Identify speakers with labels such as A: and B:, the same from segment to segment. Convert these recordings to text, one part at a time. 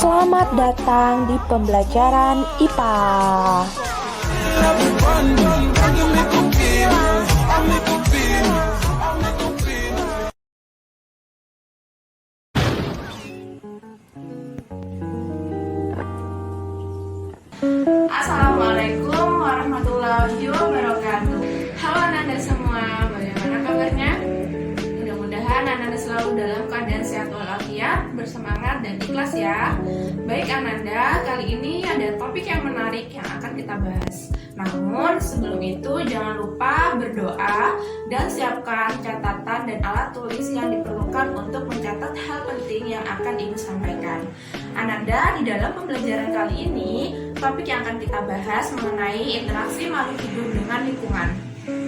A: Selamat datang di pembelajaran IPA.
B: Assalamualaikum warahmatullahi wabarakatuh. Halo Ananda semua, bagaimana kabarnya? Mudah-mudahan Ananda selalu dalam keadaan sehat walafiat, bersemangat dan ikhlas ya. Baik Ananda, kali ini ada topik yang menarik yang akan kita bahas. Namun sebelum itu jangan lupa berdoa dan siapkan catatan dan alat tulis yang diperlukan untuk mencatat hal penting yang akan Ibu sampaikan. Ananda, di dalam pembelajaran kali ini topik yang akan kita bahas mengenai interaksi makhluk hidup dengan lingkungan.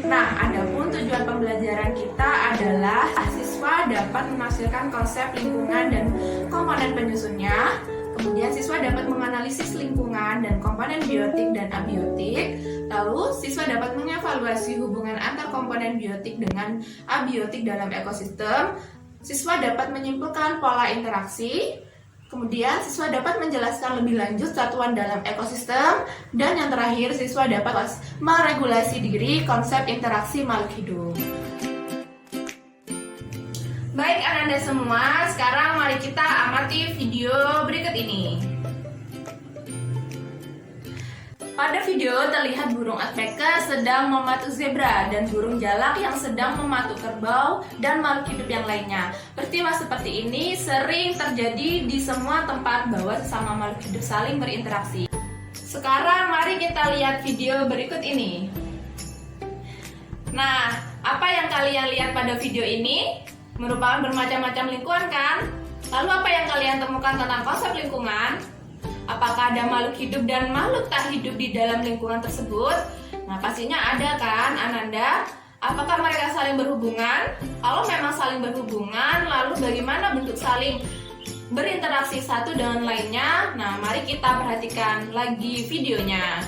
B: Nah, adapun tujuan pembelajaran kita adalah siswa dapat menafsirkan konsep lingkungan dan komponen penyusunnya. Kemudian siswa dapat menganalisis lingkungan dan komponen biotik dan abiotik. Lalu siswa dapat mengevaluasi hubungan antar komponen biotik dengan abiotik dalam ekosistem. Siswa dapat menyimpulkan pola interaksi. Kemudian siswa dapat menjelaskan lebih lanjut satuan dalam ekosistem. Dan yang terakhir, siswa dapat meregulasi diri konsep interaksi makhluk hidup. Baik Ananda semua, sekarang mari kita amati video berikut ini. Pada video terlihat burung alpaka sedang mematuk zebra dan burung jalak yang sedang mematuk kerbau dan makhluk hidup yang lainnya. Peristiwa seperti ini sering terjadi di semua tempat bahwa sesama makhluk hidup saling berinteraksi. Sekarang mari kita lihat video berikut ini. Nah, apa yang kalian lihat pada video ini? Merupakan bermacam-macam lingkungan kan? Lalu apa yang kalian temukan tentang konsep lingkungan? Apakah ada makhluk hidup dan makhluk tak hidup di dalam lingkungan tersebut? Nah, pastinya ada kan, Ananda? Apakah mereka saling berhubungan? Kalau memang saling berhubungan, lalu bagaimana bentuk saling berinteraksi satu dengan lainnya? Nah, mari kita perhatikan lagi videonya.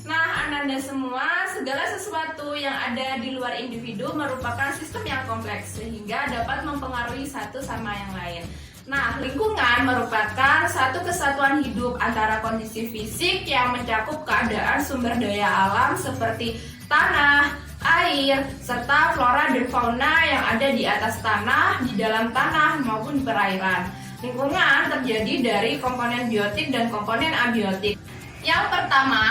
B: Nah, Ananda semua, segala sesuatu yang ada di luar individu merupakan sistem yang kompleks sehingga dapat mempengaruhi satu sama yang lain. Nah, lingkungan merupakan satu kesatuan hidup antara kondisi fisik yang mencakup keadaan sumber daya alam seperti tanah, air, serta flora dan fauna yang ada di atas tanah, di dalam tanah maupun di perairan. Lingkungan terdiri dari komponen biotik dan komponen abiotik. Yang pertama,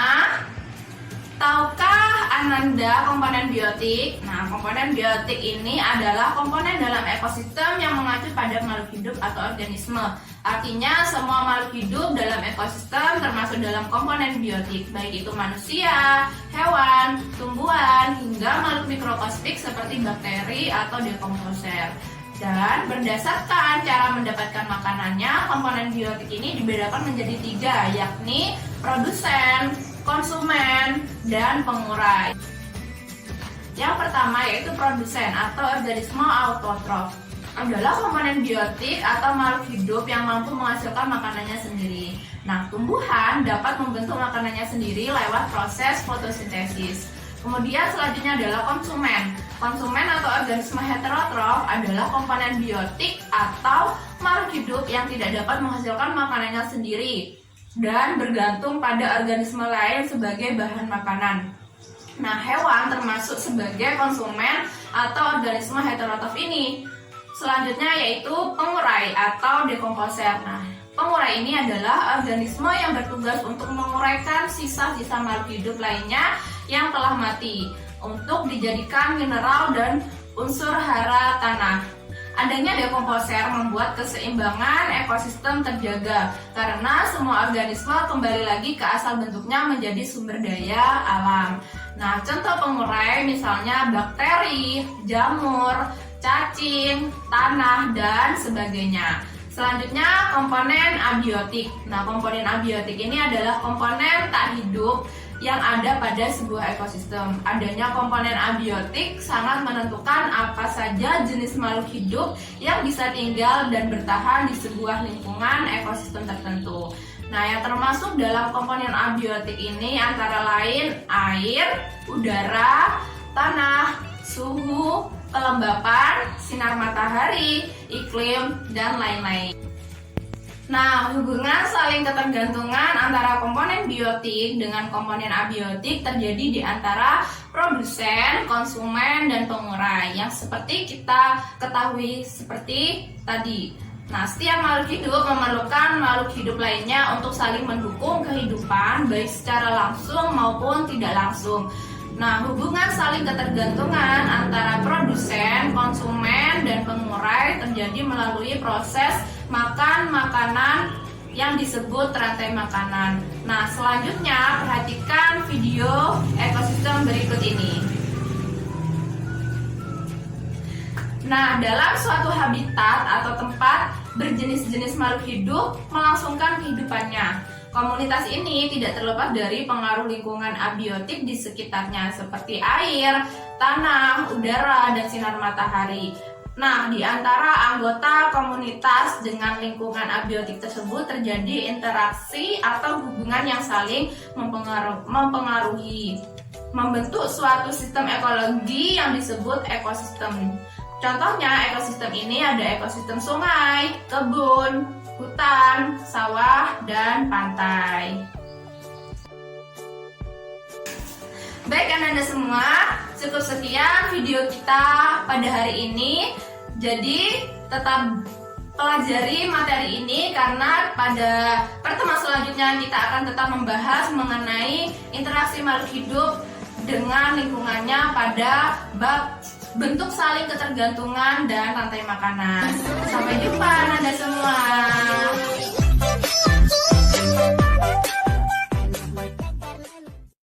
B: tahukah Ananda komponen biotik? Nah, komponen biotik ini adalah komponen dalam ekosistem yang mengacu pada makhluk hidup atau organisme. Artinya, semua makhluk hidup dalam ekosistem termasuk dalam komponen biotik, baik itu manusia, hewan, tumbuhan, hingga makhluk mikrokosmik seperti bakteri atau dekomposer. Dan berdasarkan cara mendapatkan makanannya, komponen biotik ini dibedakan menjadi 3, yakni produsen, konsumen, dan pengurai. Yang pertama yaitu produsen atau organisme autotrof. Adalah komponen biotik atau makhluk hidup yang mampu menghasilkan makanannya sendiri. Nah, tumbuhan dapat membentuk makanannya sendiri lewat proses fotosintesis. Kemudian selanjutnya adalah konsumen. Konsumen atau organisme heterotrof adalah komponen biotik atau makhluk hidup yang tidak dapat menghasilkan makanannya sendiri dan bergantung pada organisme lain sebagai bahan makanan. Nah, hewan termasuk sebagai konsumen atau organisme heterotrof ini. Selanjutnya yaitu pengurai atau dekomposer. Nah, pengurai ini adalah organisme yang bertugas untuk menguraikan sisa-sisa makhluk hidup lainnya yang telah mati untuk dijadikan mineral dan unsur hara tanah. Adanya dekomposer membuat keseimbangan ekosistem terjaga karena semua organisme kembali lagi ke asal bentuknya menjadi sumber daya alam. Nah, contoh pengurai misalnya bakteri, jamur, cacing, tanah, dan sebagainya. Selanjutnya komponen abiotik. Nah, komponen abiotik ini adalah komponen tak hidup yang ada pada sebuah ekosistem. Adanya komponen abiotik sangat menentukan apa saja jenis makhluk hidup yang bisa tinggal dan bertahan di sebuah lingkungan ekosistem tertentu. Nah, yang termasuk dalam komponen abiotik ini antara lain air, udara, tanah, suhu, kelembapan, sinar matahari, iklim, dan lain-lain. Nah, hubungan saling ketergantungan antara komponen biotik dengan komponen abiotik terjadi di antara produsen, konsumen, dan pengurai yang seperti kita ketahui seperti tadi. Nah, setiap makhluk hidup memerlukan makhluk hidup lainnya untuk saling mendukung kehidupan baik secara langsung maupun tidak langsung. Nah, hubungan saling ketergantungan antara produsen, konsumen, dan pengurai terjadi melalui proses makan makanan yang disebut rantai makanan. Nah, selanjutnya perhatikan video ekosistem berikut ini. Nah, dalam suatu habitat atau tempat berjenis-jenis makhluk hidup melangsungkan kehidupannya. Komunitas ini tidak terlepas dari pengaruh lingkungan abiotik di sekitarnya seperti air, tanah, udara, dan sinar matahari. Nah, di antara anggota komunitas dengan lingkungan abiotik tersebut terjadi interaksi atau hubungan yang saling mempengaruhi, membentuk suatu sistem ekologi yang disebut ekosistem. Contohnya, ekosistem ini ada ekosistem sungai, kebun, hutan, sawah, dan pantai. Baik Anda semua, cukup sekian video kita pada hari ini. Jadi tetap pelajari materi ini karena pada pertemuan selanjutnya kita akan tetap membahas mengenai interaksi makhluk hidup dengan lingkungannya pada bab bentuk saling ketergantungan dan rantai makanan. Sampai jumpa Anda semua.